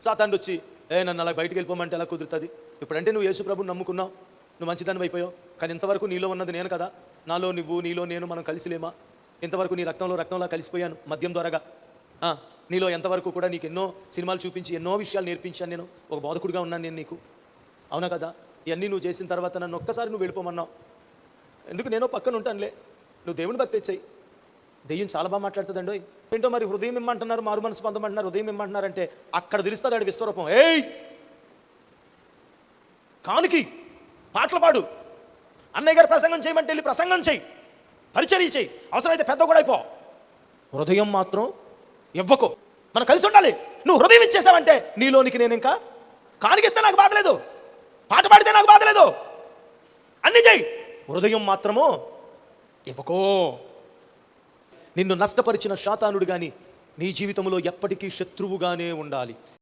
సాతానుడు వచ్చి నన్ను అలా బయటికి వెళ్ళిపోమంటే ఎలా కుదురుతుంది? ఇప్పుడంటే నువ్వు యేసు ప్రభుని నమ్ముకున్నావు, నువ్వు మంచిదాన్ని అయిపోయావు, కానీ ఇంతవరకు నీలో ఉన్నది నేను కదా, నాలో నువ్వు నీలో నేను మనం కలిసిలేమా? ఇంతవరకు నీ రక్తంలా కలిసిపోయాను మద్యం ద్వారాగా. నీలో ఎంతవరకు కూడా నీకు ఎన్నో సినిమాలు చూపించి ఎన్నో విషయాలు నేర్పించాను, నేను ఒక బోధకుడిగా ఉన్నాను నేను నీకు, అవునా కదా? ఇవన్నీ నువ్వు చేసిన తర్వాత నన్ను ఒక్కసారి నువ్వు వెళ్ళిపోమన్నావు, ఎందుకు నేను పక్కన ఉంటానులే, నువ్వు దేవుని భక్తి తెచ్చాయి. దెయ్యం చాలా బాగా మాట్లాడుతుందండి. ఏంటో మరి హృదయం ఇమ్మంటున్నారు, మారు మనసు పొందమంటున్నారు, హృదయం ఇమ్మంటున్నారంటే అక్కడ తెలుస్తుంది ఆడి విశ్వరూపం. కానుకి పాటలు పాడు, అన్నయ్య గారు ప్రసంగం చేయమంటే వెళ్ళి ప్రసంగం చేయి, పరిచర్య చేయి, అవసరమైతే పెద్ద కూడా అయిపో, హృదయం మాత్రం ఇవ్వకు. మనం కలిసి ఉండాలి. నువ్వు హృదయం ఇచ్చేసావంటే నీలోనికి నేను ఇంకా కానికిస్తే నాకు బాధలేదు, పాట పాడితే నాకు బాధలేదు, అన్ని చెయ్యి, హృదయం మాత్రము ఇవ్వకో. నిన్ను నష్టపరిచిన శాతానుడు కానీ నీ జీవితంలో ఎప్పటికీ శత్రువుగానే ఉండాలి.